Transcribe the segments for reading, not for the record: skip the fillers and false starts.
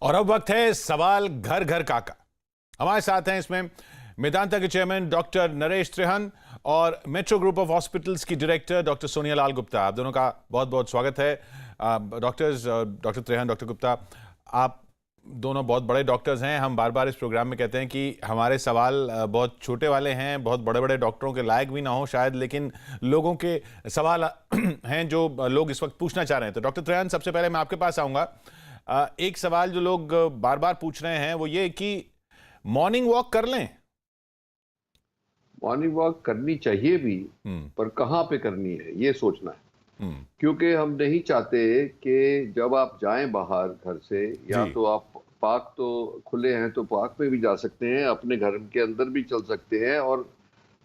और अब वक्त है सवाल घर घर का। हमारे साथ हैं इसमें मेदांता के चेयरमैन डॉक्टर नरेश त्रेहन और मेट्रो ग्रुप ऑफ हॉस्पिटल्स की डायरेक्टर डॉक्टर सोनिया लाल गुप्ता। आप दोनों का बहुत बहुत स्वागत है। Doctors, doctor Trehan, doctor Gupta, आप दोनों बहुत बड़े डॉक्टर्स हैं। हम बार बार इस प्रोग्राम में कहते हैं कि हमारे सवाल बहुत छोटे वाले हैं, बहुत बड़े बड़े डॉक्टरों के लायक भी ना हो शायद, लेकिन लोगों के सवाल हैं जो लोग इस वक्त पूछना चाह रहे हैं। तो डॉक्टर त्रेहन, सबसे पहले मैं आपके पास आऊँगा। एक सवाल जो लोग बार बार पूछ रहे हैं वो ये कि मॉर्निंग वॉक कर लें। मॉर्निंग वॉक करनी चाहिए भी, पर कहाँ पे करनी है ये सोचना है। क्योंकि हम नहीं चाहते कि जब आप जाएं बाहर घर से, या तो आप पार्क तो खुले हैं तो पार्क में भी जा सकते हैं, अपने घर के अंदर भी चल सकते हैं,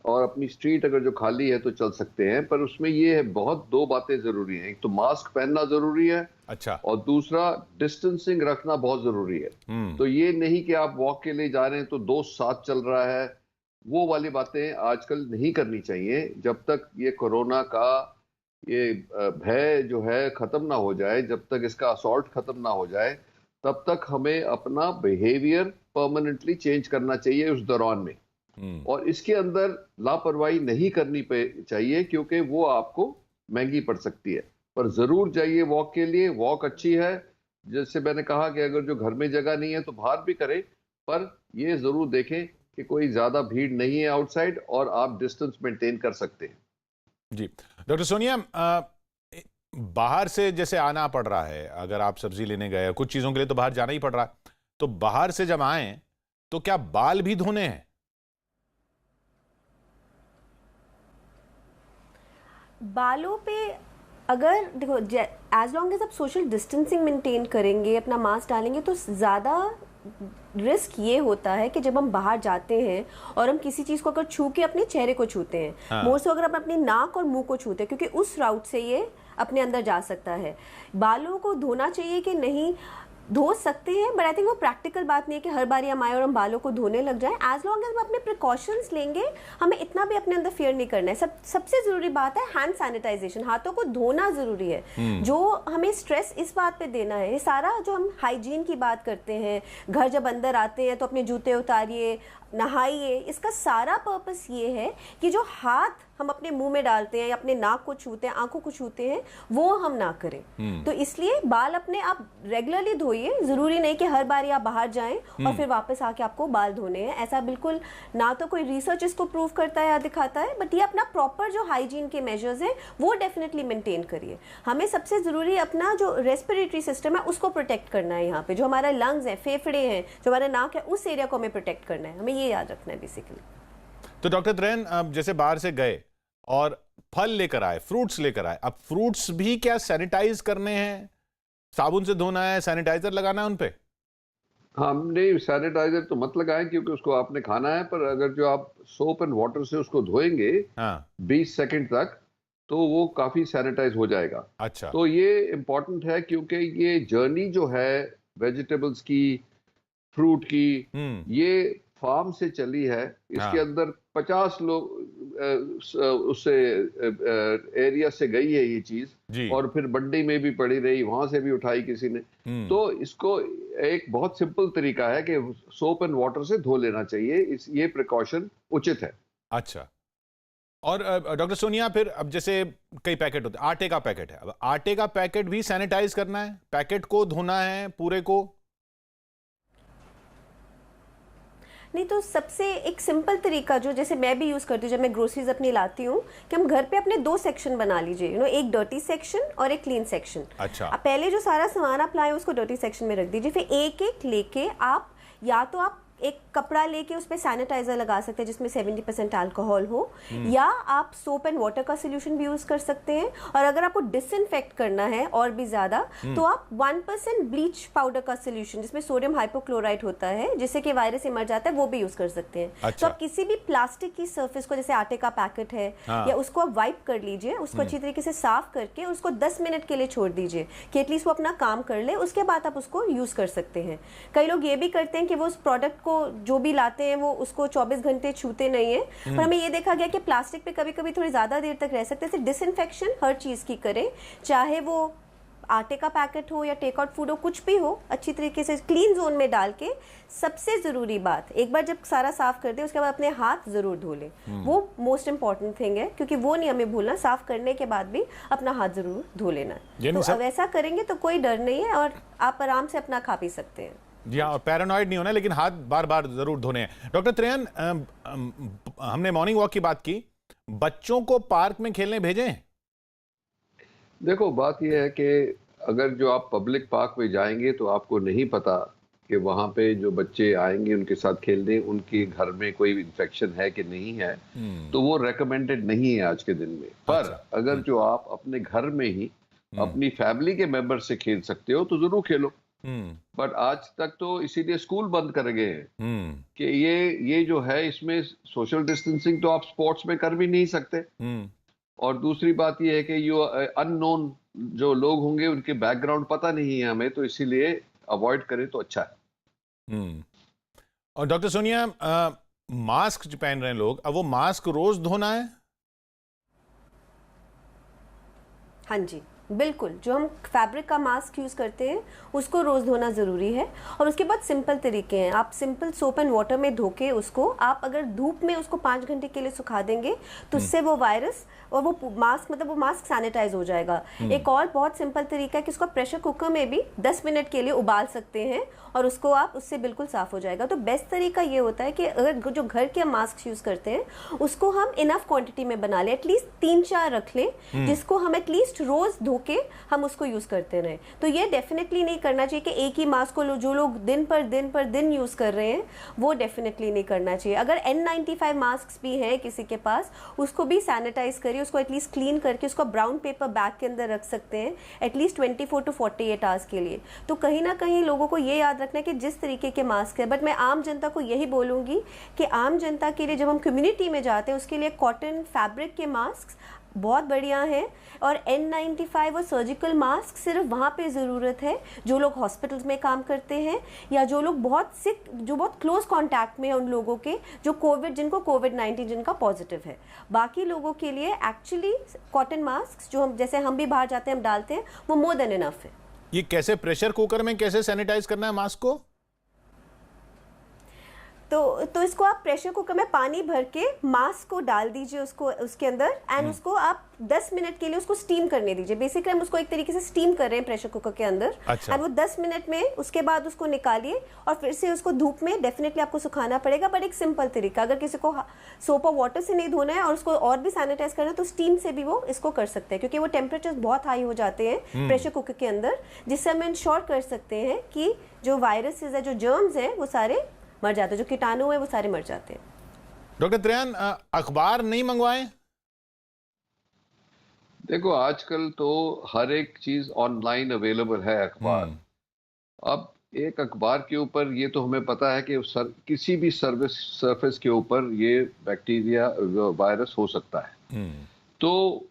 और अपनी स्ट्रीट अगर जो खाली है तो चल सकते हैं। पर उसमें ये है, बहुत दो बातें जरूरी हैं। एक तो मास्क पहनना जरूरी है, अच्छा, और दूसरा डिस्टेंसिंग रखना बहुत जरूरी है। तो ये नहीं कि आप वॉक के लिए जा रहे हैं तो दोस्त साथ चल रहा है, वो वाली बातें आजकल नहीं करनी चाहिए। जब तक ये कोरोना का ये भय जो है खत्म ना हो जाए, जब तक इसका असॉल्ट खत्म ना हो जाए, तब तक हमें अपना बिहेवियर परमानेंटली चेंज करना चाहिए उस दौरान में। और इसके अंदर लापरवाही नहीं करनी चाहिए, क्योंकि वो आपको महंगी पड़ सकती है। पर जरूर जाइए वॉक के लिए। वॉक अच्छी है। जैसे मैंने कहा कि अगर जो घर में जगह नहीं है तो बाहर भी करें, पर ये जरूर देखें कि कोई ज्यादा भीड़ नहीं है आउटसाइड और आप डिस्टेंस मेंटेन कर सकते हैं। जी डॉक्टर सोनिया, बाहर से जैसे आना पड़ रहा है, अगर आप सब्जी लेने गए, कुछ चीजों के लिए तो बाहर जाना ही पड़ रहा है, तो बाहर से जब आए तो क्या बाल भी धोने हैं? बालों पे अगर देखो, एज लॉन्ग एज आप सोशल डिस्टेंसिंग मेंटेन करेंगे, अपना मास्क डालेंगे, तो ज़्यादा रिस्क ये होता है कि जब हम बाहर जाते हैं और हम किसी चीज़ को अगर छू के अपने चेहरे को छूते हैं, मोर से अगर हम अपने नाक और मुंह को छूते हैं, क्योंकि उस राउट से ये अपने अंदर जा सकता है। बालों को धोना चाहिए कि नहीं, धो सकते हैं, बट आई थिंक वो प्रैक्टिकल बात नहीं है कि हर बार हम आए और हम बालों को धोने लग जाएं। एज लॉन्ग एज हम अपने प्रिकॉशंस लेंगे, हमें इतना भी अपने अंदर फियर नहीं करना है। सबसे जरूरी बात है हैंड सैनिटाइजेशन, हाथों को धोना जरूरी है। जो हमें स्ट्रेस इस बात पे देना है, ये सारा जो हम हाइजीन की बात करते हैं, घर जब अंदर आते हैं तो अपने जूते उतारिए, नहाइए, इसका सारा पर्पस ये है कि जो हाथ हम अपने मुंह में डालते हैं या अपने नाक को छूते हैं, आंखों को छूते हैं, वो हम ना करें। तो इसलिए बाल अपने आप रेगुलरली धोइए। जरूरी नहीं कि हर बार आप बाहर जाएं और फिर वापस आके आपको बाल धोने हैं, ऐसा बिल्कुल ना तो कोई रिसर्च इसको प्रूव करता है या दिखाता है। बट ये अपना प्रॉपर जो हाइजीन के मेजर्स हैं वो डेफिनेटली मेंटेन करिए। हमें सबसे जरूरी अपना जो रेस्पिरेटरी सिस्टम है उसको प्रोटेक्ट करना है। यहाँ पे जो हमारा लंग्स है, फेफड़े हैं, जो हमारा नाक है, उस एरिया को हमें प्रोटेक्ट करना है। हमें ये याद रखना है बेसिकली। तो डॉक्टर त्रेहन, जैसे बाहर से गए और फल लेकर आए, फ्रूट्स लेकर आए, अब फ्रूट्स भी क्या सैनिटाइज करने हैं? साबुन से धोना है, सैनिटाइजर लगाना है उन पे? हमने सैनिटाइजर तो मत लगाएं, क्योंकि उसको आपने खाना है। पर अगर जो आप सोप एंड वाटर से उसको धोएंगे 20 सेकंड तक, तो वो काफी सैनिटाइज हो जाएगा। अच्छा, तो ये इम्पोर्टेंट है, क्योंकि ये जर्नी जो है वेजिटेबल्स की, फ्रूट की, ये फार्म से चली है। इसके अंदर 50 लोग उससे एरिया से गई है ये चीज, और फिर मंडी में भी पड़ी रही, वहां से भी उठाई किसी ने। तो इसको एक बहुत सिंपल तरीका है कि सोप एंड वाटर से धो लेना चाहिए। ये प्रिकॉशन उचित है। अच्छा। और डॉक्टर सोनिया, फिर अब जैसे कई पैकेट होते हैं, आटे का पैकेट है, अब आटे का पैकेट भी सैनिटाइज करना है, पैकेट को धोना है पूरे को? नहीं, तो सबसे एक सिंपल तरीका जो जैसे मैं भी यूज़ करती हूँ जब मैं ग्रोसरीज अपनी लाती हूँ, कि हम घर पे अपने 2 सेक्शन बना लीजिए। एक डर्टी सेक्शन और एक क्लीन सेक्शन। अच्छा। आप पहले जो सारा सामान आप लाए उसको डर्टी सेक्शन में रख दीजिए, फिर एक एक लेके आप या तो आप एक कपड़ा लेके उस पर सैनिटाइजर लगा सकते हैं जिसमें 70% अल्कोहल हो, या आप सोप एंड वाटर का सोल्यूशन भी यूज कर सकते हैं। और अगर आपको डिसइंफेक्ट करना है और भी ज्यादा, तो आप 1% ब्लीच पाउडर का सोल्यूशन जिसमें सोडियम हाइपोक्लोराइड होता है, जिससे कि वायरस से मर जाता है, वो भी यूज कर सकते हैं। अच्छा। तो आप किसी भी प्लास्टिक की सर्फेस को, जैसे आटे का पैकेट है, या उसको आप वाइप कर लीजिए, उसको अच्छी तरीके से साफ करके उसको 10 मिनट के लिए छोड़ दीजिए कि एटलीस्ट वो अपना काम कर ले, उसके बाद आप उसको यूज कर सकते हैं। कई लोग ये भी करते हैं कि वो उस प्रोडक्ट को जो भी लाते हैं वो उसको 24 घंटे छूते नहीं है। पर हमें ये देखा गया कि प्लास्टिक पे कभी कभी थोड़ी ज्यादा देर तक रह सकते हैं। डिसइंफेक्शन हर चीज की करें, चाहे वो आटे का पैकेट हो या टेक आउट फूड हो, कुछ भी हो, अच्छी तरीके से क्लीन जोन में डाल के, सबसे ज़रूरी बात, एक बार जब सारा साफ कर दे उसके बाद अपने हाथ ज़रूर धो लें। वो मोस्ट इंपॉर्टेंट थिंग है, क्योंकि वो नहीं हमें भूलना, साफ करने के बाद भी अपना हाथ ज़रूर धो लेना है। तो अब ऐसा करेंगे तो कोई डर नहीं है और आप आराम से अपना खा पी सकते हैं। जी हाँ, पैरानॉइड नहीं होना, लेकिन हाथ बार बार जरूर धोने हैं। डॉक्टर त्रेहन, हमने मॉर्निंग वॉक की बात की, बच्चों को पार्क में खेलने भेजें? देखो, बात यह है कि अगर जो आप पब्लिक पार्क में जाएंगे तो आपको नहीं पता कि वहाँ पे जो बच्चे आएंगे उनके साथ खेलने, उनके घर में कोई इन्फेक्शन है कि नहीं है, तो वो रेकमेंडेड नहीं है आज के दिन में। पर अगर जो आप अपने घर में ही अपनी फैमिली के मेंबर से खेल सकते हो तो जरूर खेलो। बट आज तक तो इसीलिए स्कूल बंद कर गए हैं कि ये जो है, इसमें सोशल डिस्टेंसिंग तो आप स्पोर्ट्स में कर भी नहीं सकते। और दूसरी बात ये है कि यो अननोन जो लोग होंगे उनके बैकग्राउंड पता नहीं है हमें, तो इसीलिए अवॉइड करें तो अच्छा है। और डॉक्टर सोनिया, मास्क जो पहन रहे हैं लोग, अब वो मास्क रोज धोना है? हाँ जी, बिल्कुल। जो हम फैब्रिक का मास्क यूज़ करते हैं उसको रोज़ धोना ज़रूरी है। और उसके बाद सिंपल तरीके हैं, आप सिंपल सोप एंड वाटर में धो के उसको, आप अगर धूप में उसको 5 घंटे के लिए सुखा देंगे तो उससे वो वायरस और वो मास्क, मतलब वो मास्क सैनिटाइज हो जाएगा। एक और बहुत सिंपल तरीका है कि उसको प्रेशर कुकर में भी 10 मिनट के लिए उबाल सकते हैं और उसको आप, उससे बिल्कुल साफ़ हो जाएगा। तो बेस्ट तरीका ये होता है कि अगर जो घर के मास्क यूज़ करते हैं उसको हम इनफ क्वांटिटी में बना लें, एटलीस्ट 3-4 रख लें, जिसको हम एटलीस्ट रोज़ धो के हम उसको यूज़ करते रहें। तो ये डेफिनेटली नहीं करना चाहिए कि एक ही मास्क को जो लोग दिन पर दिन यूज़ कर रहे हैं, वो डेफिनेटली नहीं करना चाहिए। अगर N95 मास्क भी है किसी के पास, उसको भी सैनिटाइज करिए, उसको एटलीस्ट क्लीन करके उसको ब्राउन पेपर बैग के अंदर रख सकते हैं एटलीस्ट 24 to 48 आवर्स के लिए। तो कहीं ना कहीं लोगों को ये याद रखना है कि जिस तरीके के मास्क है, बट मैं आम जनता को यही बोलूँगी कि आम जनता के लिए जब हम कम्युनिटी में जाते हैं उसके लिए कॉटन फैब्रिक के मास्क बहुत बढ़िया है। और N95 और सर्जिकल मास्क सिर्फ वहाँ पे ज़रूरत है जो लोग हॉस्पिटल्स में काम करते हैं या जो लोग बहुत सिक, जो बहुत क्लोज कांटेक्ट में है उन लोगों के जो जिनको कोविड-19 जिनका पॉजिटिव है। बाकी लोगों के लिए एक्चुअली कॉटन मास्क जो हम, जैसे हम भी बाहर जाते हैं हम डालते हैं, वो मोर देन इनफ है। ये कैसे प्रेशर कुकर में कैसे सैनिटाइज करना है मास्क को? तो इसको आप प्रेशर कुकर में पानी भर के मास्क को डाल दीजिए उसके अंदर, एंड उसको आप 10 मिनट के लिए उसको स्टीम करने दीजिए। बेसिकली हम उसको एक तरीके से स्टीम कर रहे हैं प्रेशर कुकर के अंदर। अच्छा। एंड वो 10 मिनट में उसके बाद उसको निकालिए और फिर से उसको धूप में डेफिनेटली आपको सुखाना पड़ेगा। बट एक सिंपल तरीका, अगर किसी को सोप और वाटर से नहीं धोना है और उसको और भी सैनिटाइज करना है तो स्टीम से भी वो इसको कर सकते हैं, क्योंकि वो टेम्परेचर बहुत हाई हो जाते हैं प्रेशर कुकर के अंदर, जिससे हम इंश्योर कर सकते हैं कि जो वायरसेस है, जो जर्म्स हैं, वो सारे मर जाते हैं, जो कीटाणु है वो सारे मर जाते हैं। डॉक्टर त्रेहन, अखबार नहीं मंगवाएं? देखो, आजकल तो हर एक चीज ऑनलाइन अवेलेबल है, अखबार। अब एक अखबार के ऊपर ये तो हमें पता है कि किसी भी सरफेस के ऊपर ये बैक्टीरिया वायरस हो सकता है। तो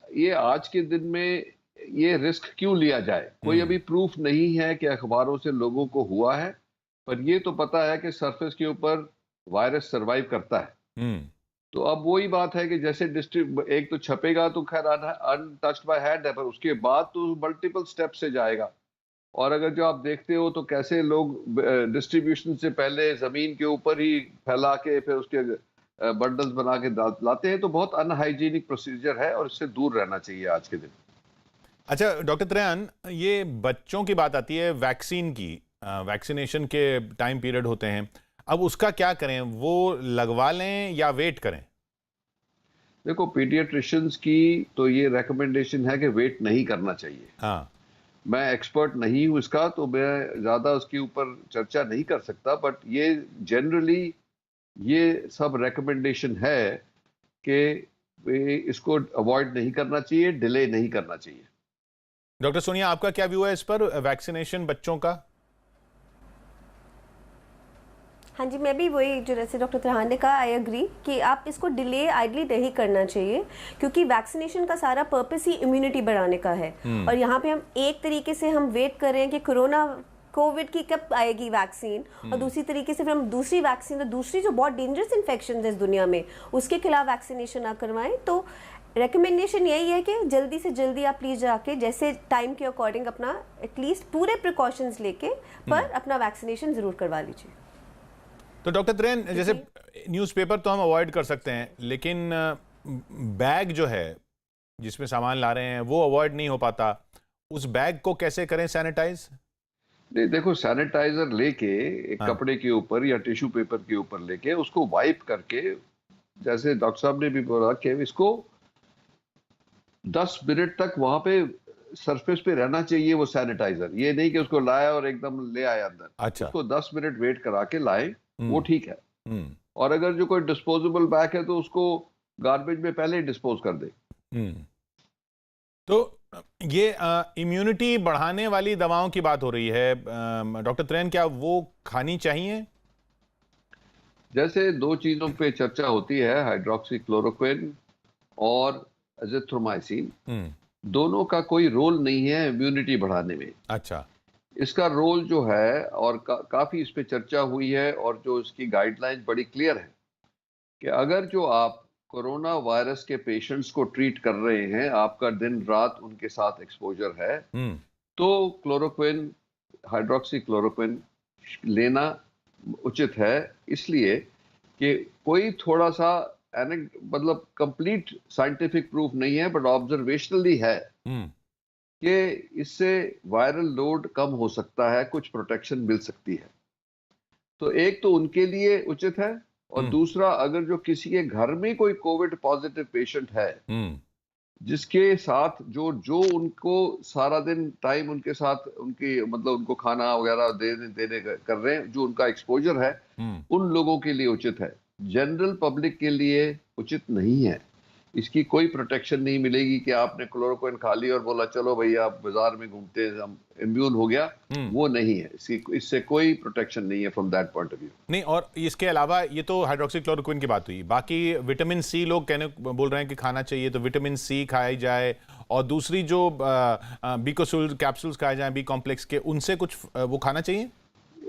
ये आज के दिन में ये रिस्क क्यों लिया जाए? कोई अभी प्रूफ नहीं है कि अखबारों से लोगों को हुआ है, पर ये तो पता है कि सरफेस के ऊपर वायरस सरवाइव करता है। तो अब वही बात है कि जैसे एक तो छपेगा तो खैर अनटच्ड बाय हैंड है, पर उसके बाद तो मल्टीपल स्टेप से जाएगा। और अगर जो आप देखते हो तो कैसे लोग डिस्ट्रीब्यूशन से पहले जमीन के ऊपर ही फैला के फिर उसके बंडल्स बना के लाते हैं, तो बहुत अनहाइजीनिक प्रोसीजर है और इससे दूर रहना चाहिए आज के दिन। अच्छा डॉक्टर त्रेहन, ये बच्चों की बात आती है, वैक्सीन की, वैक्सीनेशन के टाइम पीरियड होते हैं, अब उसका क्या करें? वो लगवा लें या वेट करें? देखो, पीडियाट्रिशियंस की तो ये रिकमेंडेशन है कि वेट नहीं करना चाहिए। हाँ, मैं एक्सपर्ट नहीं हूँ इसका, तो मैं ज़्यादा उसके ऊपर चर्चा नहीं कर सकता, बट ये जनरली ये सब रिकमेंडेशन है कि इसको अवॉइड नहीं करना चाहिए, डिले नहीं करना चाहिए। डॉक्टर सोनिया, आपका क्या व्यू है इस पर, वैक्सीनेशन बच्चों का? हाँ जी, मैं भी वही, जो जैसे डॉक्टर त्रेहन ने कहा, आई एग्री कि आप इसको डिले आइडली नहीं करना चाहिए, क्योंकि वैक्सीनेशन का सारा पर्पस ही इम्यूनिटी बढ़ाने का है। और यहाँ पे हम एक तरीके से हम वेट कर रहे हैं कि कोविड की कब आएगी वैक्सीन, और दूसरी तरीके से फिर हम दूसरी वैक्सीन, तो दूसरी जो बहुत डेंजरस इन्फेक्शन है इस दुनिया में, उसके खिलाफ वैक्सीनेशन ना करवाएं। तो रिकमेंडेशन यही है कि जल्दी से जल्दी आप प्लीज जाके जैसे टाइम के अकॉर्डिंग अपना एटलीस्ट पूरे प्रिकॉशंस लेके पर अपना वैक्सीनेशन जरूर करवा लीजिए। तो डॉक्टर त्रेन, जैसे न्यूज़पेपर तो हम अवॉइड कर सकते हैं, लेकिन बैग जो है जिसमें सामान ला रहे हैं वो अवॉइड नहीं हो पाता। उस बैग को कैसे करें सैनिटाइज? नहीं, देखो, सैनिटाइजर लेके एक कपड़े के ऊपर या टिश्यू पेपर के ऊपर लेके उसको वाइप करके, जैसे डॉक्टर साहब ने भी बोला कि इसको 10 मिनट तक वहां पे सरफेस पे रहना चाहिए वो सैनिटाइजर। ये नहीं कि उसको लाया और एकदम ले आया अंदर। अच्छा। उसको 10 मिनट वेट करा के लाए, वो ठीक है। हम्म। और अगर जो कोई डिस्पोजेबल बैग है तो उसको गार्बेज में पहले ही डिस्पोज कर दे। तो ये इम्यूनिटी बढ़ाने वाली दवाओं की बात हो रही है डॉक्टर त्रेन, क्या वो खानी चाहिए? जैसे दो चीजों पे चर्चा होती है, हाइड्रोक्सी क्लोरोक्विन और एजिथ्रोमाइसिन। दोनों का कोई रोल नहीं है इम्यूनिटी बढ़ाने में। अच्छा। इसका रोल जो है, और काफी इस पे चर्चा हुई है, और जो इसकी गाइडलाइंस बड़ी क्लियर है कि अगर जो आप कोरोना वायरस के पेशेंट्स को ट्रीट कर रहे हैं, आपका दिन रात उनके साथ एक्सपोजर है, तो क्लोरोक्विन, हाइड्रोक्सी क्लोरोक्विन लेना उचित है। इसलिए कि कोई थोड़ा सा मतलब कंप्लीट साइंटिफिक प्रूफ नहीं है, बट ऑब्जर्वेशनली है कि इससे वायरल लोड कम हो सकता है, कुछ प्रोटेक्शन मिल सकती है। तो एक तो उनके लिए उचित है, और दूसरा, अगर जो किसी के घर में कोई कोविड पॉजिटिव पेशेंट है जिसके साथ जो उनको सारा दिन टाइम उनके साथ उनकी मतलब उनको खाना वगैरह देने कर रहे हैं, जो उनका एक्सपोजर है, उन लोगों के लिए उचित है। जनरल पब्लिक के लिए उचित नहीं है। इसकी कोई प्रोटेक्शन नहीं मिलेगी कि आपने क्लोरोक्विन खा ली और बोला चलो भैया आप बाजार में घूमते हैं, हम इम्यून हो गया। वो नहीं है, इससे कोई प्रोटेक्शन नहीं है from that point of view. नहीं, और इसके अलावा ये तो हाइड्रोक्सी क्लोरोक्विन की बात हुई, बाकी विटामिन सी लोग बोल रहे हैं कि खाना चाहिए, तो विटामिन सी खाई जाए, और दूसरी जो बीकोसुल कैप्सूल्स खाए जाए बी कॉम्प्लेक्स के, उनसे कुछ वो खाना चाहिए?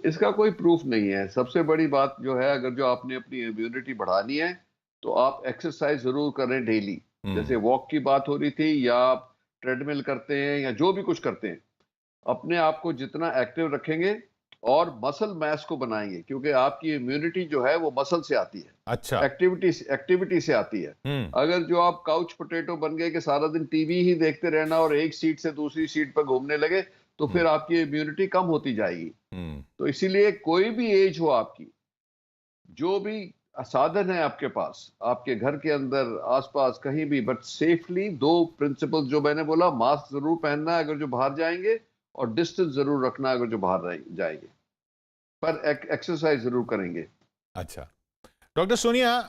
इसका कोई प्रूफ नहीं है। सबसे बड़ी बात जो है, अगर जो आपने अपनी इम्यूनिटी बढ़ानी है तो आप एक्सरसाइज जरूर करें डेली। जैसे वॉक की बात हो रही थी, या आप ट्रेडमिल करते हैं, या जो भी कुछ करते हैं, अपने आप को जितना एक्टिव रखेंगे और मसल मास को बनाएंगे, क्योंकि आपकी इम्यूनिटी जो है वो मसल से आती है। अच्छा। एक्टिविटी से आती है। अगर जो आप काउच पोटैटो बन गए कि सारा दिन टीवी ही देखते रहना और एक सीट से दूसरी सीट पर घूमने लगे, तो फिर आपकी इम्यूनिटी कम होती जाएगी। तो इसीलिए कोई भी एज हो आपकी, जो भी साधन है आपके पास, आपके घर के अंदर, आसपास, कहीं भी, बट सेफली, 2 प्रिंसिपल्स जो मैंने बोला, मास्क जरूर पहनना है अगर जो बाहर जाएंगे, और डिस्टेंस जरूर रखना अगर जो बाहर जाएंगे, पर एक्सरसाइज जरूर करेंगे। अच्छा डॉक्टर सोनिया,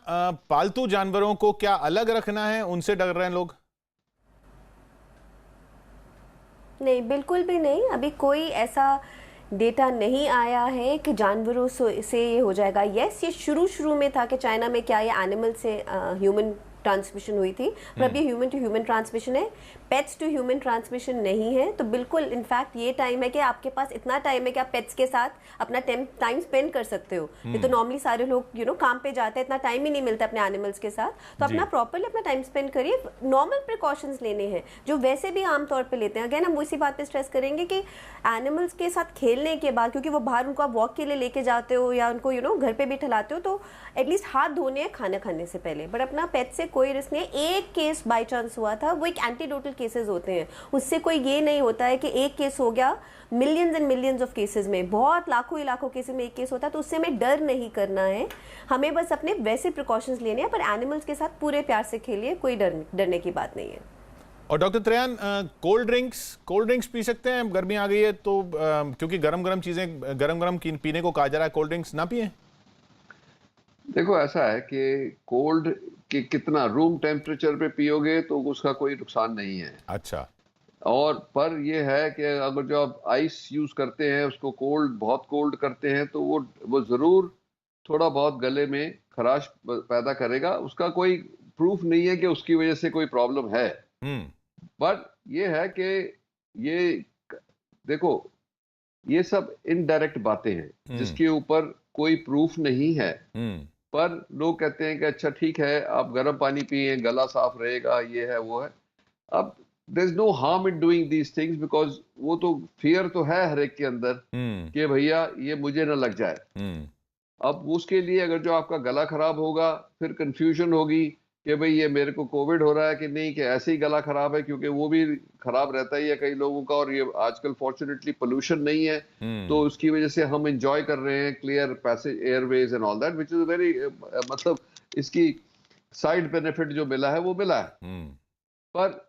पालतू जानवरों को क्या अलग रखना है? उनसे डर रहे हैं लोग। नहीं, बिल्कुल भी नहीं। अभी कोई ऐसा डेटा नहीं आया है कि जानवरों से ये हो जाएगा। यस, ये शुरू में था कि चाइना में क्या ये एनिमल से ह्यूमन ट्रांसमिशन हुई थी, पर अब ये ह्यूमन टू ह्यूमन ट्रांसमिशन है, पेट्स टू ह्यूमन ट्रांसमिशन नहीं है। तो बिल्कुल, इनफैक्ट ये टाइम है कि आपके पास इतना टाइम है कि आप पेट्स के साथ अपना टाइम स्पेंड कर सकते हो। ये तो नॉर्मली सारे लोग काम पे जाते हैं, इतना टाइम ही नहीं मिलता अपने एनिमल्स के साथ, तो अपना प्रॉपरली अपना टाइम स्पेंड करिए। नॉर्मल प्रिकॉशंस लेने हैं जो वैसे भी आमतौर पर लेते हैं। अगेन हम उसी बात पर स्ट्रेस करेंगे कि एनिमल्स के साथ खेलने के बाद, क्योंकि वो बाहर उनको आप वॉक के लिए लेके जाते हो या उनको घर पे भी ठिलाते हो, तो एटलीस्ट हाथ धोने हैं खाना खाने से पहले। बट अपना पेट से कोई रिस्क नहीं है। एक केस बाई चांस हुआ था, वो एक एंटीडोटल केसेस होते हैं, उससे कोई ये नहीं होता है कि एक केस हो गया। Millions and millions of cases में, बहुत लाखों ही लाखों केसेस में एक केस होता है, तो उससे हमें डर नहीं करना है। हमें बस अपने वैसे प्रिकॉशंस लेने हैं, पर एनिमल्स के साथ पूरे प्यार से खेलिए, कोई डरने की बात नहीं है। और डॉक्टर त्रेयान, कोल्ड ड्रिंक्स पी सकते हैं? गर्मी आ गई है तो क्योंकि गरम चीजें गरम पीने को कहा जा रहा है, कोल्ड ड्रिंक्स ना पिए? देखो, ऐसा है कि कोल्ड कि कितना रूम टेम्परेचर पे पियोगे तो उसका कोई नुकसान नहीं है। अच्छा। और पर ये है कि अगर जो आप आइस यूज करते हैं, उसको बहुत कोल्ड करते हैं, तो वो जरूर थोड़ा बहुत गले में खराश पैदा करेगा। उसका कोई प्रूफ नहीं है कि उसकी वजह से कोई प्रॉब्लम है। बट ये है कि ये देखो, ये सब इनडायरेक्ट बातें हैं जिसके ऊपर कोई प्रूफ नहीं है। पर लोग कहते हैं कि अच्छा ठीक है, आप गर्म पानी पिए, गला साफ रहेगा, ये है वो है। अब there is no harm in doing these things, because वो तो फियर तो है हर एक के अंदर कि भैया ये मुझे ना लग जाए। अब उसके लिए अगर जो आपका गला खराब होगा, फिर कंफ्यूजन होगी कि भाई ये मेरे को कोविड हो रहा है कि नहीं, कि ऐसे ही गला खराब है, क्योंकि वो भी खराब रहता ही है कई लोगों का। और ये आजकल फॉर्चुनेटली पोल्यूशन नहीं है, तो उसकी वजह से हम एंजॉय कर रहे हैं clear passage Airways and all that, which is very मतलब इसकी साइड बेनिफिट जो मिला है वो मिला है। पर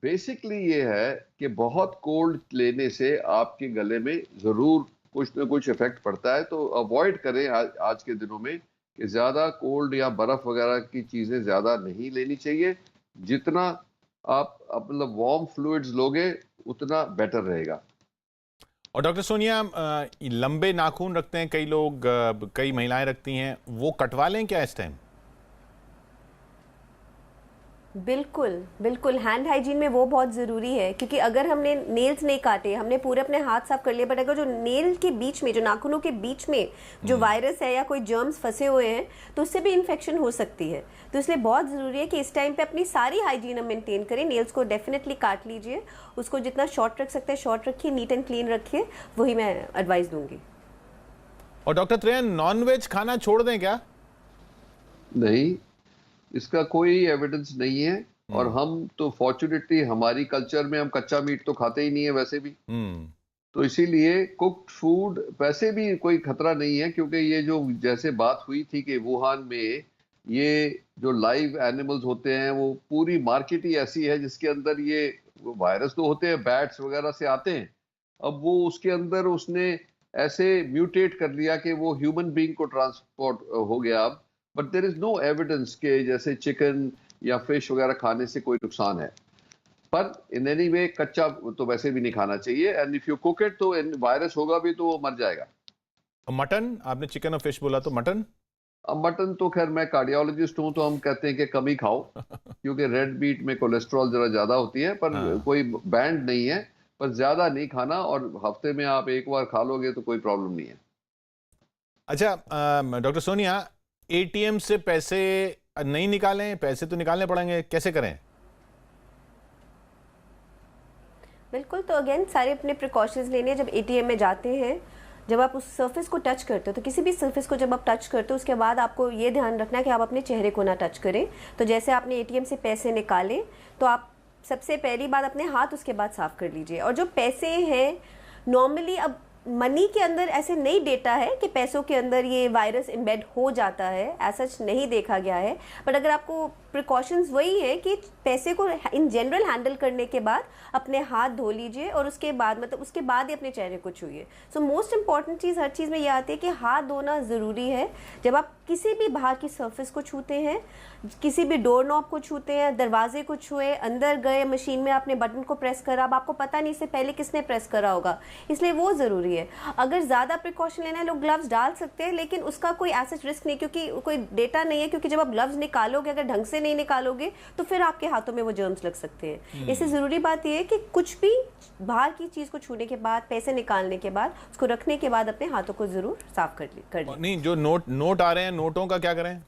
बेसिकली ये है कि बहुत कोल्ड लेने से आपके गले में जरूर कुछ ना कुछ इफेक्ट पड़ता है। तो अवॉइड करें आज के दिनों में कि ज़्यादा कोल्ड या बर्फ़ वगैरह की चीज़ें ज़्यादा नहीं लेनी चाहिए। जितना आप मतलब वार्म फ्लूइड्स लोगे उतना बेटर रहेगा। और डॉक्टर सोनिया, लंबे नाखून रखते हैं कई लोग, कई महिलाएं रखती हैं, वो कटवा लें क्या इस टाइम? बिल्कुल बिल्कुल, हैंड हाइजीन में वो बहुत ज़रूरी है, क्योंकि अगर हमने नेल्स नहीं काटे, हमने पूरे अपने हाथ साफ कर लिए, बट अगर जो नेल के बीच में, जो नाखूनों के बीच में जो वायरस है या कोई जर्म्स फंसे हुए हैं, तो उससे भी इन्फेक्शन हो सकती है। तो इसलिए बहुत ज़रूरी है कि इस टाइम पे अपनी सारी हाइजीन हम मेंटेन करें। नेल्स को डेफिनेटली काट लीजिए, उसको जितना शॉर्ट रख सकते हैं शॉर्ट रखिए, नीट एंड क्लीन रखिए, वही मैं एडवाइस दूंगी। और डॉक्टर त्रेयन, नॉनवेज खाना छोड़ दें क्या? नहीं, इसका कोई एविडेंस नहीं है। और हम तो फॉर्चुनेटली हमारी कल्चर में हम कच्चा मीट तो खाते ही नहीं है वैसे भी। तो इसीलिए कुक्ड फूड वैसे भी कोई खतरा नहीं है, क्योंकि ये जो जैसे बात हुई थी कि वुहान में ये जो लाइव एनिमल्स होते हैं, वो पूरी मार्केट ही ऐसी है जिसके अंदर ये वायरस तो होते हैं, बैट्स वगैरह से आते हैं। अब वो उसके अंदर उसने ऐसे म्यूटेट कर लिया कि वो ह्यूमन बीइंग को ट्रांसपोर्ट हो गया अब। But there is no evidence के जैसे चिकन या फिश वगैरह खाने से कोई नुकसान है। पर इन एनी वे कच्चा तो वैसे भी नहीं खाना चाहिए, and if you cook it तो वायरस होगा भी तो वो मर जाएगा। मटन, आपने चिकन और फिश बोला, तो मटन? अब मटन तो खैर मैं कार्डियोलॉजिस्ट हूं, तो हम कहते हैं कि कम ही खाओ क्योंकि रेड मीट में कोलेस्ट्रॉल जरा ज्यादा होती है। पर कोई बैंड नहीं है, पर ज्यादा नहीं खाना, और हफ्ते में आप एक बार खा लोगे तो कोई प्रॉब्लम नहीं है। अच्छा, डॉक्टर सोनिया, एटीएम से पैसे नहीं निकालें, पैसे तो निकालने पड़ेंगे, कैसे करें? बिल्कुल, तो अगेन सारे अपने प्रिकॉशंस लेने हैं। जब एटीएम में जाते हैं, जब आप उस सरफेस को टच करते हो, तो किसी भी सरफेस को जब आप टच करते हो, उसके बाद आपको ये ध्यान रखना है कि आप अपने चेहरे को ना टच करें। तो जैसे आपने एटीएम से पैसे निकाले, तो आप सबसे पहली बात अपने हाथ उसके बाद साफ कर लीजिए। और जो पैसे हैं, नॉर्मली अब मनी के अंदर ऐसे नहीं डेटा है कि पैसों के अंदर ये वायरस एम्बेड हो जाता है, ऐसा नहीं देखा गया है। बट अगर आपको प्रिकॉशंस वही है कि पैसे को इन जनरल हैंडल करने के बाद अपने हाथ धो लीजिए, और उसके बाद मतलब उसके बाद ही अपने चेहरे को छूइए। सो मोस्ट इंपॉर्टेंट चीज़ हर चीज़ में ये आती है कि हाथ धोना ज़रूरी है। जब आप किसी भी बाहर की सरफेस को छूते हैं, किसी भी डोर नॉब को छूते हैं, दरवाजे को छुए, अंदर गए, मशीन में आपने बटन को प्रेस करा, अब आपको पता नहीं इससे पहले किसने प्रेस करा होगा, इसलिए वो ज़रूरी है। अगर ज़्यादा प्रिकॉशन लेना है, लोग ग्लव्स डाल सकते हैं, लेकिन उसका कोई ऐसा रिस्क नहीं, क्योंकि कोई डेटा नहीं है। क्योंकि जब आप ग्लव्स निकालोगे, अगर ढंग से नहीं निकालोगे, तो फिर आपके हाथों में वो जर्म्स लग सकते हैं। इससे ज़रूरी बात यह है कि कुछ भी बाहर की चीज़ को छूने के बाद, पैसे निकालने के बाद, उसको रखने के बाद अपने हाथों को ज़रूर साफ कर लीजिए। नहीं, जो नोट आ रहे हैं, नोटों का क्या करें?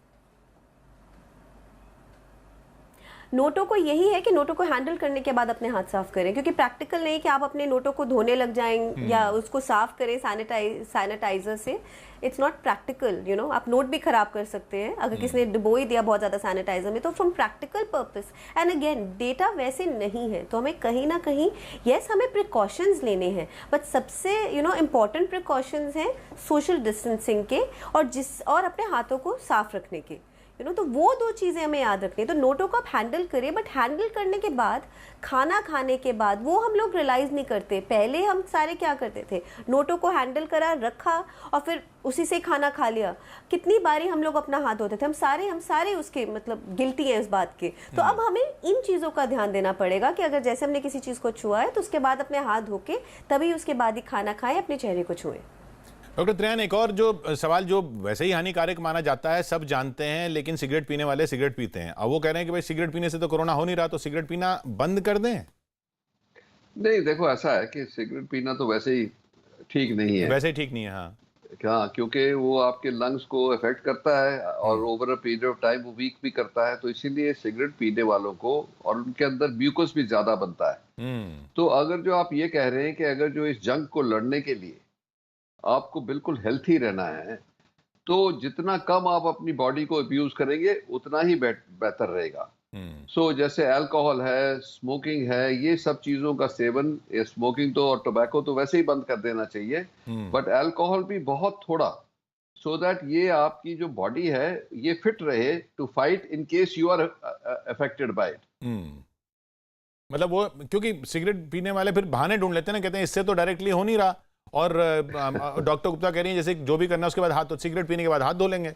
नोटों को यही है कि नोटों को हैंडल करने के बाद अपने हाथ साफ करें, क्योंकि प्रैक्टिकल नहीं कि आप अपने नोटों को धोने लग जाएं या उसको साफ करें सैनिटाइजर से। It's not practical, you know. आप नोट भी खराब कर सकते हैं अगर किसी ने डुबो ही दिया बहुत ज़्यादा सैनिटाइजर में। तो from practical purpose, and again data वैसे नहीं है, तो हमें कहीं ना कहीं यस हमें प्रिकॉशंस लेने हैं, बट सबसे इम्पॉर्टेंट प्रिकॉशंस हैं सोशल डिस्टेंसिंग के और अपने हाथों को साफ रखने के। तो वो दो चीज़ें हमें याद रखनी है। तो नोटों को आप हैंडल करें, बट हैंडल करने के बाद, खाना खाने के बाद, वो हम लोग रियलाइज़ नहीं करते। पहले हम सारे क्या करते थे, नोटों को हैंडल करा, रखा, और फिर उसी से खाना खा लिया। कितनी बारी हम लोग अपना हाथ धोते थे, हम सारे उसके गिल्टी हैं इस बात के। तो अब हमें इन चीज़ों का ध्यान देना पड़ेगा कि अगर जैसे हमने किसी चीज़ को छुआ है, तो उसके बाद अपने हाथ धो के तभी उसके बाद ही खाना खाएं, अपने चेहरे को छुएं। डॉक्टर त्रेयन, एक और जो सवाल जो वैसे ही हानिकारक माना जाता है, सब जानते हैं, लेकिन सिगरेट पीने वाले सिगरेट पीते हैं। अब वो कह रहे हैं कि भाई सिगरेट पीने से तो कोरोना हो नहीं रहा, तो सिगरेट पीना बंद कर दें? नहीं, देखो ऐसा है कि सिगरेट पीना तो वैसे ही ठीक नहीं है। वैसे ही ठीक नहीं है, हाँ। हाँ, क्योंकि वो आपके लंग्स को अफेक्ट करता है और over a period of time वो वीक भी करता है, तो इसीलिए सिगरेट पीने वालों को और उनके अंदर म्यूकस भी ज्यादा बनता है। हम्म। तो अगर जो आप ये कह रहे हैं कि अगर जो इस जंग को लड़ने के लिए आपको बिल्कुल हेल्थी रहना है, तो जितना कम आप अपनी बॉडी को अब्यूज करेंगे उतना ही बेहतर रहेगा। सो जैसे अल्कोहल है, स्मोकिंग है, ये सब चीजों का सेवन, ये स्मोकिंग तो और टोबैको तो वैसे ही बंद कर देना चाहिए, बट अल्कोहल भी बहुत थोड़ा, सो दैट ये आपकी जो बॉडी है ये फिट रहे to fight in case you are affected by it. Hmm. मतलब वो क्योंकि सिगरेट पीने वाले फिर बहाने ढूंढ लेते हैं ना, कहते हैं इससे तो डायरेक्टली हो नहीं रहा, और डॉक्टर गुप्ता कह रही है जैसे जो भी करना है उसके बाद हाथ, तो सिगरेट पीने के बाद हाथ धो लेंगे।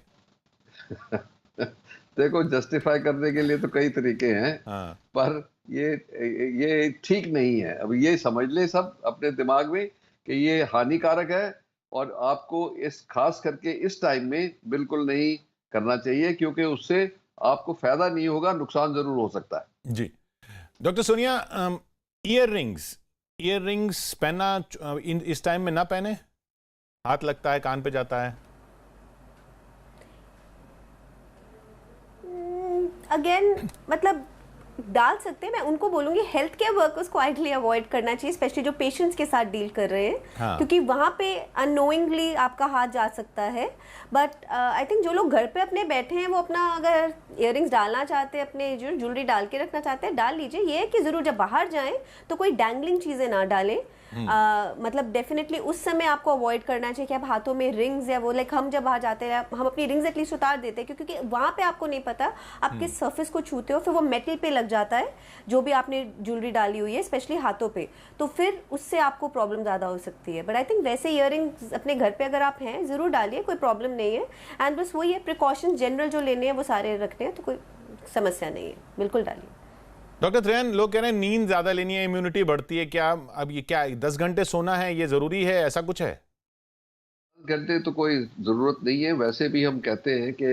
देखो, जस्टिफाई करने के लिए तो कई तरीके हैं, हाँ। पर ये ठीक नहीं है। अब ये समझ ले सब अपने दिमाग में कि ये हानिकारक है और आपको इस खास करके इस टाइम में बिल्कुल नहीं करना चाहिए, क्योंकि उससे आपको फायदा नहीं होगा, नुकसान जरूर हो सकता है। जी डॉक्टर सोनिया, ईयर रिंग्स पहनना इस टाइम में ना पहने, हाथ लगता है, कान पे जाता है। अगेन मतलब डाल सकते हैं, मैं उनको बोलूंगी हेल्थ केयर वर्कर्स को आइडली अवॉइड करना चाहिए, स्पेशली जो पेशेंट्स के साथ डील कर रहे हैं। हाँ। क्योंकि वहाँ पे अननोइंगली आपका हाथ जा सकता है। बट आई थिंक जो लोग घर पे अपने बैठे हैं वो अपना अगर इयररिंग्स डालना चाहते हैं, अपने जो ज्वेलरी डाल के रखना चाहते हैं, डाल लीजिए। ये है कि ज़रूर जब बाहर जाएं तो कोई डैंगलिंग चीज़ें ना डालें। मतलब डेफिनेटली उस समय आपको अवॉइड करना चाहिए कि आप हाथों में रिंग्स या वो लाइक हम जब बाहर जाते हैं हम अपनी रिंग्स एटलीस्ट उतार देते हैं, क्योंकि वहाँ पे आपको नहीं पता आप किस सर्फेस को छूते हो, फिर वो मेटल पे लग जाता है जो भी आपने ज्वेलरी डाली हुई है, स्पेशली हाथों पे, तो फिर उससे आपको प्रॉब्लम ज़्यादा हो सकती है। बट आई थिंक वैसे इयररिंग्स अपने घर पे अगर आप हैं ज़रूर डालिए, कोई प्रॉब्लम नहीं है। एंड बस वही है, प्रिकॉशन जनरल जो लेने हैं वो सारे रखने हैं, तो कोई समस्या नहीं है, बिल्कुल डालिए। डॉक्टर त्रेहन, लोग कह रहे हैं नींद ज्यादा लेनी है, इम्यूनिटी बढ़ती है, क्या अब ये क्या 10 घंटे सोना है, ये जरूरी है, ऐसा कुछ है? घंटे तो कोई जरूरत नहीं है, वैसे भी हम कहते हैं कि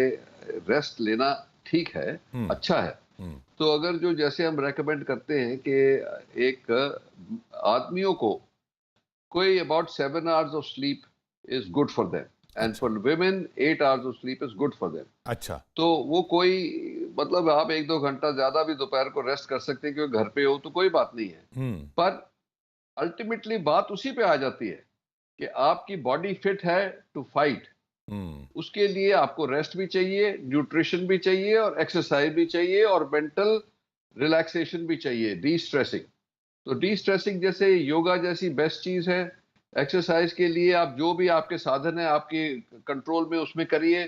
रेस्ट लेना ठीक है, अच्छा है। तो अगर जो जैसे हम रेकमेंड करते हैं कि एक आदमियों को कोई about 7 hours of sleep is good for them, and for women 8 hours of sleep is good for them. अच्छा। तो वो कोई मतलब आप 1-2 घंटा ज्यादा भी दोपहर को रेस्ट कर सकते हैं, क्योंकि घर पे हो तो कोई बात नहीं है। पर अल्टीमेटली बात उसी पे आ जाती है कि आपकी बॉडी फिट है टू फाइट। उसके लिए आपको रेस्ट भी चाहिए, न्यूट्रिशन भी चाहिए और एक्सरसाइज भी चाहिए और मेंटल रिलैक्सेशन भी चाहिए, डी स्ट्रेसिंग। तो डी स्ट्रेसिंग जैसे योगा जैसी बेस्ट चीज है। एक्सरसाइज के लिए आप जो भी आपके साधन है आपके कंट्रोल में उसमें करिए,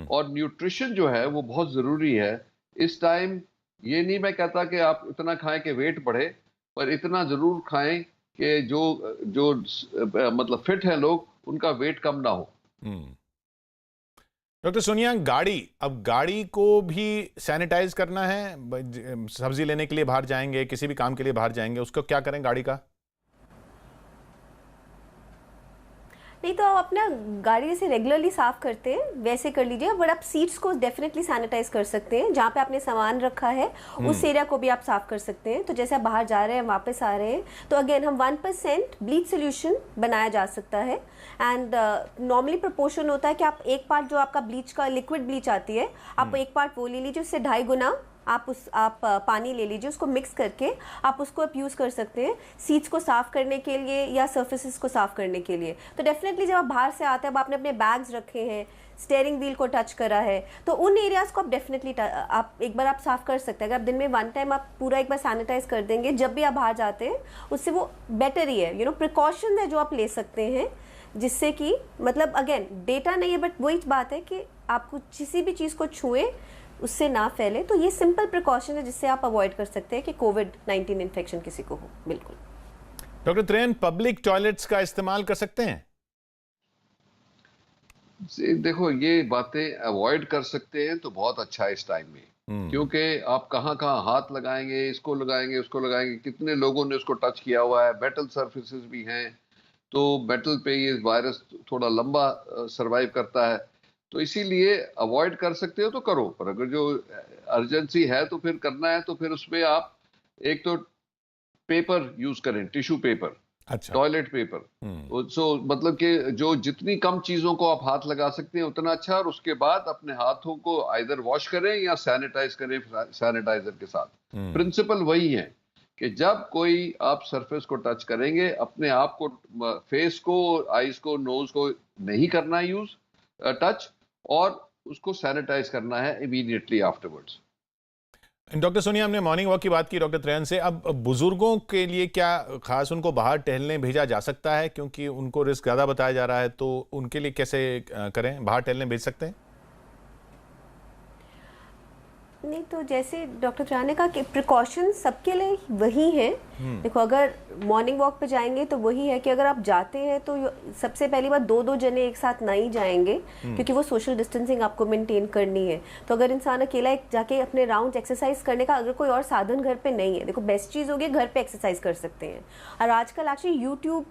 और न्यूट्रिशन जो है वो बहुत जरूरी है इस टाइम। ये नहीं मैं कहता कि आप इतना खाएं कि वेट बढ़े, पर इतना जरूर खाएं कि जो जो मतलब फिट है लोग, उनका वेट कम ना हो। डॉक्टर सोनिया, अब गाड़ी को भी सैनिटाइज करना है, सब्जी लेने के लिए बाहर जाएंगे, किसी भी काम के लिए बाहर जाएंगे, उसको क्या करें गाड़ी का? नहीं तो आप अपना गाड़ी जैसे रेगुलरली साफ करते हैं वैसे कर लीजिए, बट आप सीट्स को डेफिनेटली सैनिटाइज कर सकते हैं। जहाँ पे आपने सामान रखा है उस एरिया को भी आप साफ कर सकते हैं। तो जैसे आप बाहर जा रहे हैं वापस आ रहे हैं तो अगेन हम 1% ब्लीच सोल्यूशन बनाया जा सकता है। एंड नॉर्मली प्रोपोर्शन होता है कि आप एक पार्ट जो आपका ब्लीच का लिक्विड ब्लीच आती है आप एक पार्ट वो ले लीजिए, उससे 2.5 गुना आप पानी ले लीजिए, उसको मिक्स करके आप उसको आप यूज़ कर सकते हैं सीट्स को साफ़ करने के लिए या सर्फेसिस को साफ़ करने के लिए। तो डेफिनेटली जब आप बाहर से आते हैं, अब आपने अपने बैग्स रखे हैं, स्टीयरिंग व्हील को टच करा है, तो उन एरियाज़ को आप डेफिनेटली आप एक बार आप साफ़ कर सकते हैं। अगर आप दिन में 1 टाइम आप पूरा एक बार सैनिटाइज कर देंगे जब भी आप बाहर जाते हैं, उससे वो बेटर ही है। प्रिकॉशन है जो आप ले सकते हैं, जिससे कि मतलब अगेन डेटा नहीं है, बट वही बात है कि आपको किसी भी चीज़ को छुएं उससे ना फैले। तो ये सिंपल प्रिकॉशन है जिससे आप अवॉइड कर सकते हैं कि कोविड-19 इन्फेक्शन किसी को हो। बिल्कुल। डॉक्टर त्रेहन, पब्लिक टॉयलेट्स का इस्तेमाल कर सकते हैं? देखो, ये बातें अवॉइड कर सकते हैं तो बहुत अच्छा है इस टाइम में, क्योंकि आप कहाँ हाथ लगाएंगे, इसको लगाएंगे, उसको लगाएंगे, कितने लोगों ने उसको टच किया हुआ है। मेटल सर्फेसिस भी हैं, तो मेटल पे ये वायरस थोड़ा लंबा सरवाइव करता है, तो इसीलिए अवॉइड कर सकते हो तो करो। पर अगर जो अर्जेंसी है तो फिर करना है, तो फिर उसमें आप एक तो पेपर यूज करें, टिश्यू पेपर। अच्छा। Toilet paper. सो मतलब कि जो जितनी कम चीजों को आप हाथ लगा सकते हैं उतना अच्छा, और उसके बाद अपने हाथों को आइदर वॉश करें या सैनिटाइज करें सैनिटाइजर के साथ। प्रिंसिपल वही है कि जब कोई आप सरफेस को टच करेंगे, अपने आप को, फेस को, आईज को, नोज को नहीं करना है यूज टच, और उसको सैनिटाइज करना है इमीडिएटली आफ्टरवर्ड्स। डॉक्टर सोनिया, हमने मॉर्निंग वॉक की बात की डॉक्टर त्रेहन से। अब बुजुर्गों के लिए क्या खास उनको बाहर टहलने भेजा जा सकता है, क्योंकि उनको रिस्क ज़्यादा बताया जा रहा है, तो उनके लिए कैसे करें, बाहर टहलने भेज सकते हैं? नहीं, तो जैसे डॉक्टर त्रेहन ने कहा कि प्रिकॉशन सबके लिए वही है। देखो, अगर मॉर्निंग वॉक पे जाएंगे तो वही है कि अगर आप जाते हैं तो सबसे पहली बात, दो जने एक साथ नहीं जाएंगे, क्योंकि वो सोशल डिस्टेंसिंग आपको मेंटेन करनी है। तो अगर इंसान अकेला जाके अपने राउंड एक्सरसाइज करने का अगर कोई और साधन घर पे नहीं है, देखो बेस्ट चीज़ होगी घर पे एक्सरसाइज कर सकते हैं। और आजकल एक्चुअली यूट्यूब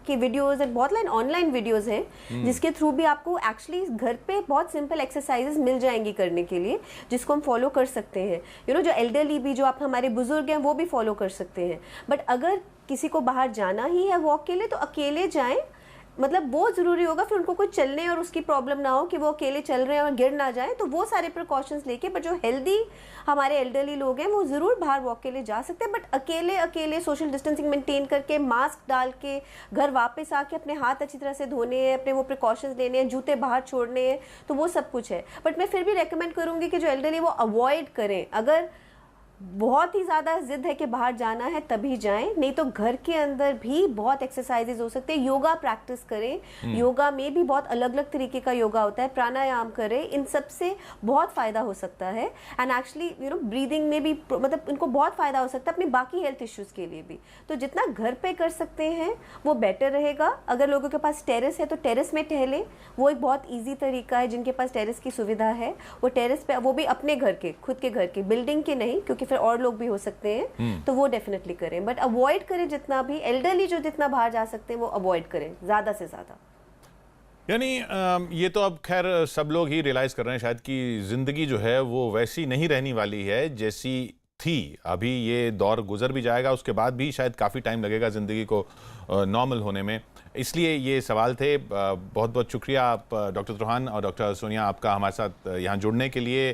की वीडियोस एंड बहुत ऑनलाइन वीडियोस हैं जिसके थ्रू भी आपको एक्चुअली घर पे बहुत सिंपल एक्सरसाइजेस मिल जाएंगी करने के लिए, जिसको हम फॉलो कर सकते हैं। जो एल्डरली भी, जो आप हमारे बुजुर्ग हैं, वो भी फॉलो कर सकते हैं। बट अगर किसी को बाहर जाना ही है वॉक के लिए तो अकेले जाएं, मतलब वो ज़रूरी होगा, फिर उनको कोई चलने और उसकी प्रॉब्लम ना हो कि वो अकेले चल रहे हैं और गिर ना जाए, तो वो सारे प्रिकॉशंस लेके। बट जो हेल्दी हमारे एल्डरली लोग हैं वो ज़रूर बाहर वॉक के लिए जा सकते हैं, बट अकेले सोशल डिस्टेंसिंग मेंटेन करके, मास्क डाल के घर वापस आके अपने हाथ अच्छी तरह से धोने हैं, अपने वो प्रिकॉशंस लेने हैं, जूते बाहर छोड़ने हैं, तो वो सब कुछ है। बट मैं फिर भी रेकमेंड करूँगी कि जो एल्डरली वो अवॉइड करें। अगर बहुत ही ज़्यादा जिद है कि बाहर जाना है तभी जाएं, नहीं तो घर के अंदर भी बहुत एक्सरसाइजेज हो सकते हैं। योगा प्रैक्टिस करें, योगा में भी बहुत अलग अलग तरीके का योगा होता है, प्राणायाम करें, इन सब से बहुत फ़ायदा हो सकता है। एंड एक्चुअली ब्रीदिंग में भी मतलब इनको बहुत फ़ायदा हो सकता है अपने बाकी हेल्थ इश्यूज़ के लिए भी। तो जितना घर पे कर सकते हैं वो बेटर रहेगा। अगर लोगों के पास टेरेस है तो टेरेस में टहलें, वो एक बहुत ईजी तरीका है। जिनके पास टेरेस की सुविधा है वो टेरेस पे, वो भी अपने घर के, खुद के घर के, बिल्डिंग के नहीं, क्योंकि फिर और लोग भी हो सकते हैं, तो वो डेफिनेटली करें। बट अवॉइड करें जितना भी, एल्डरली जो जितना बाहर जा सकते हैं वो अवॉइड करें ज़्यादा से ज़्यादा। यानी ये तो अब खैर सब लोग ही रियलाइज़ कर रहे हैं शायद कि ज़िंदगी जो है वो वैसी नहीं रहने वाली है जैसी थी। अभी ये दौर गुजर भी जाएगा, उसके बाद भी शायद काफ़ी टाइम लगेगा ज़िंदगी को नॉर्मल होने में। इसलिए ये सवाल थे। बहुत बहुत शुक्रिया आप डॉक्टर त्रेहन और डॉक्टर सोनिया, आपका हमारे साथ यहाँ जुड़ने के लिए।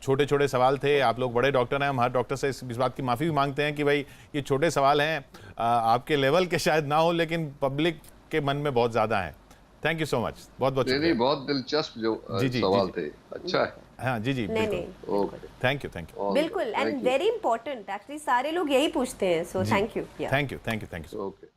छोटे छोटे सवाल थे, आप लोग बड़े डॉक्टर हैं, हम हर डॉक्टर से इस बात की माफ़ी भी मांगते हैं कि भाई ये छोटे सवाल हैं, आपके लेवल के शायद ना हो, लेकिन पब्लिक के मन में बहुत ज़्यादा हैं। थैंक यू सो मच, बहुत बहुत नहीं, बहुत दिलचस्प जो सवाल थे। अच्छा है। हाँ जी जी, नहीं, ओके, थैंक यू बिल्कुल, एंड वेरी इंपॉर्टेंट, एक्चुअली सारे लोग यही पूछते हैं, so thank you. Thank you. Okay.